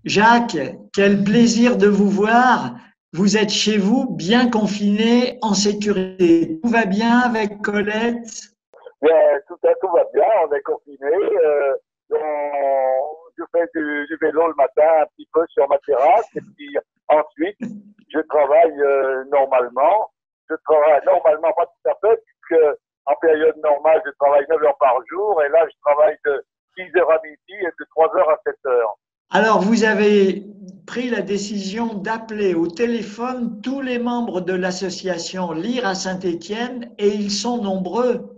Jacques, quel plaisir de vous voir. Vous êtes chez vous, bien confiné, en sécurité. Tout va bien avec Colette? Bien, tout va bien, on est confiné. Je fais du vélo le matin un petit peu sur ma terrasse et puis ensuite je travaille normalement. Je travaille normalement pas tout à fait puisque en période normale je travaille 9 heures par jour et là je travaille de 6 heures à midi et de 3 heures à 7 heures. Alors, vous avez pris la décision d'appeler au téléphone tous les membres de l'association Lire à Saint-Étienne et ils sont nombreux.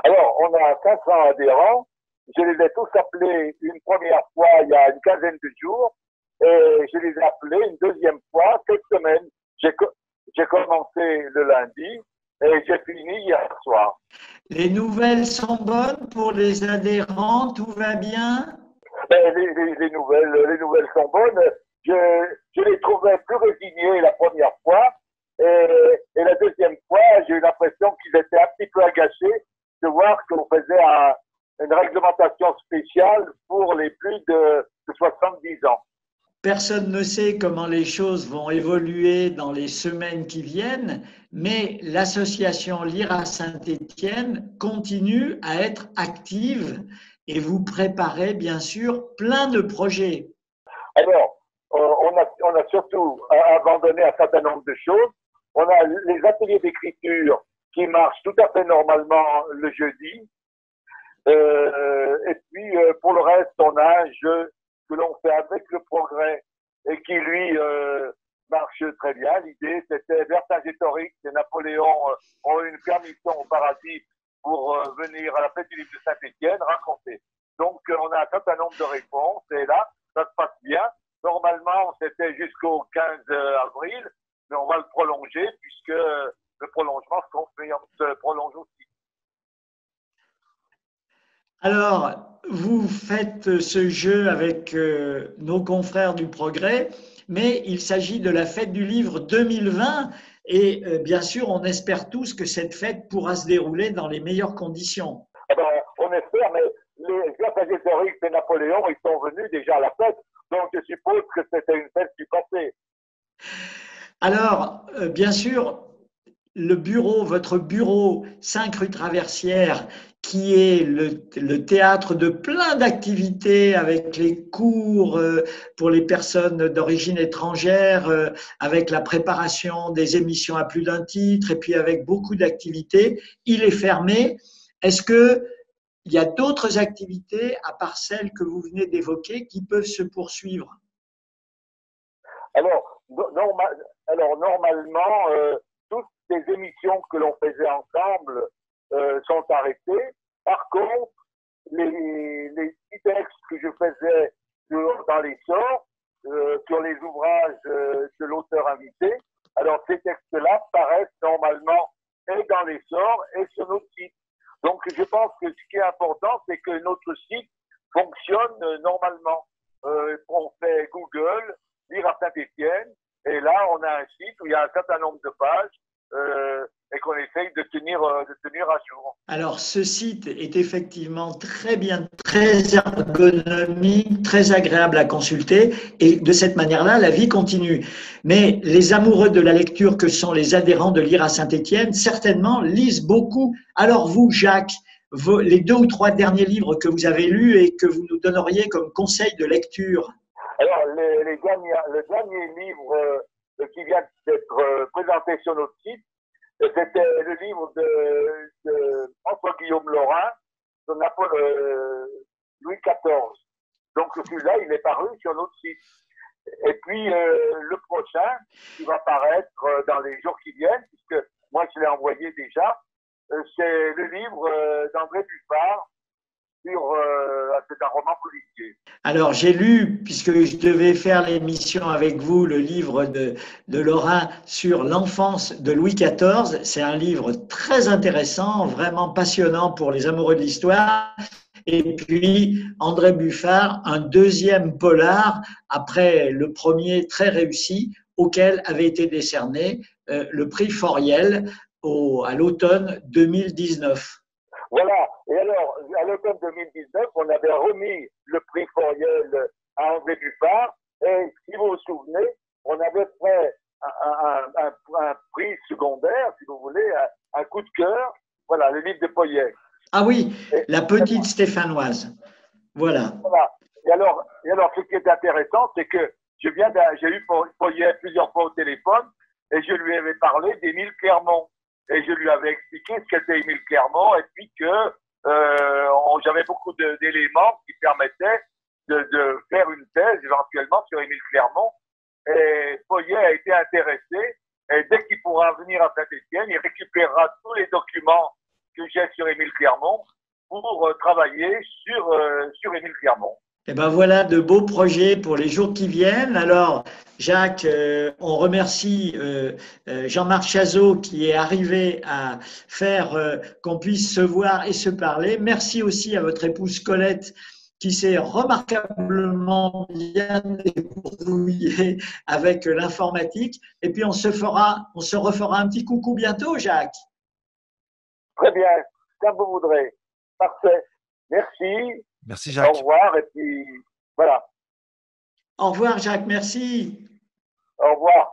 Alors on a 500 adhérents. Je les ai tous appelés une première fois il y a une quinzaine de jours et je les ai appelés une deuxième fois cette semaine. J'ai commencé le lundi et j'ai fini hier soir. Les nouvelles sont bonnes pour les adhérents, tout va bien? Ben, les nouvelles sont bonnes. Je les trouvais plus résignés la première fois et la deuxième fois, j'ai eu l'impression qu'ils étaient un petit peu agacés de voir qu'on faisait une réglementation spéciale pour les plus de 70 ans. Personne ne sait comment les choses vont évoluer dans les semaines qui viennent, mais l'association Lire à Saint-Étienne continue à être active et vous préparez bien sûr plein de projets. Alors, on a surtout abandonné un certain nombre de choses. On a les ateliers d'écriture qui marchent tout à fait normalement le jeudi. Et puis, pour le reste, on a un jeu que l'on fait avec le progrès et qui, lui, marche très bien. L'idée, c'était Vercingétorix et Napoléon ont eu une permission au paradis pour venir à la fête du livre de Saint-Étienne raconter. Donc, on a un certain nombre de réponses et là, ça se passe bien. Normalement, c'était jusqu'au 15 avril, mais on va le prolonger puisque le prolongement se prolonge aussi. Alors, vous faites ce jeu avec nos confrères du Progrès, mais il s'agit de la fête du livre 2020 et bien sûr, on espère tous que cette fête pourra se dérouler dans les meilleures conditions. Eh ben, on espère, mais les Vercingétorix et Napoléon, ils sont venus déjà à la fête, donc je suppose que c'était une fête du passé. Alors, bien sûr, votre bureau 5 rue Traversière, qui est le théâtre de plein d'activités avec les cours pour les personnes d'origine étrangère, avec la préparation des émissions à plus d'un titre, et puis avec beaucoup d'activités, il est fermé. Est-ce que il y a d'autres activités, à part celles que vous venez d'évoquer, qui peuvent se poursuivre? Alors, normalement, toutes les émissions que l'on faisait ensemble sont arrêtées. Par contre, les petits textes que je faisais dans les sorts, sur les ouvrages de l'auteur invité, alors ces textes-là paraissent normalement et dans les sorts et sur notre site. Donc, je pense que ce qui est important, c'est que notre site fonctionne normalement. On fait Google, Lire à Saint-Étienne, et là, on a un site où il y a un certain nombre de pages et qu'on essaye de tenir à jour. Alors, ce site est effectivement très bien, très ergonomique, très agréable à consulter et de cette manière-là, la vie continue. Mais les amoureux de la lecture que sont les adhérents de Lire à Saint-Étienne, certainement lisent beaucoup. Alors vous, Jacques, les 2 ou 3 derniers livres que vous avez lus et que vous nous donneriez comme conseil de lecture? Alors, le dernier livre qui vient d'être présenté sur notre site, c'était le livre de François-Guillaume Lorrain, de Louis XIV. Donc celui-là, il est paru sur notre site. Et puis le prochain, qui va paraître dans les jours qui viennent, puisque moi je l'ai envoyé déjà, c'est le livre d'André Buffard c'est un roman policier. Alors, j'ai lu, puisque je devais faire l'émission avec vous, le livre de Lorrain sur l'enfance de Louis XIV. C'est un livre très intéressant, vraiment passionnant pour les amoureux de l'histoire. Et puis, André Buffard, un deuxième polar, après le premier très réussi, auquel avait été décerné le prix Foriel à l'automne 2019. Voilà. Et alors, à l'automne 2019, on avait remis le prix Foriel à André Buffard et Ah oui, Et, la petite stéphanoise. Voilà. voilà. Et alors, ce qui est intéressant, c'est que j'ai eu Poyet plusieurs fois au téléphone et je lui avais parlé d'Émile Clermont. Et je lui avais expliqué ce qu'était Émile Clermont et puis que j'avais beaucoup d'éléments qui permettaient de faire une thèse éventuellement sur Émile Clermont. Et Poyet a été intéressé. Et dès qu'il pourra venir à Saint-Étienne, il récupérera tous les documents que j'ai sur Émile Clermont pour travailler sur Émile Clermont. Et ben voilà de beaux projets pour les jours qui viennent. Alors, Jacques, on remercie Jean-Marc Chazot qui est arrivé à faire qu'on puisse se voir et se parler. Merci aussi à votre épouse Colette qui s'est remarquablement bien débrouillée avec l'informatique. Et puis on se refera un petit coucou bientôt, Jacques. Très bien, comme vous voudrez. Parfait. Merci. Merci, Jacques. Au revoir. Et puis, voilà. Au revoir, Jacques. Merci. Au revoir.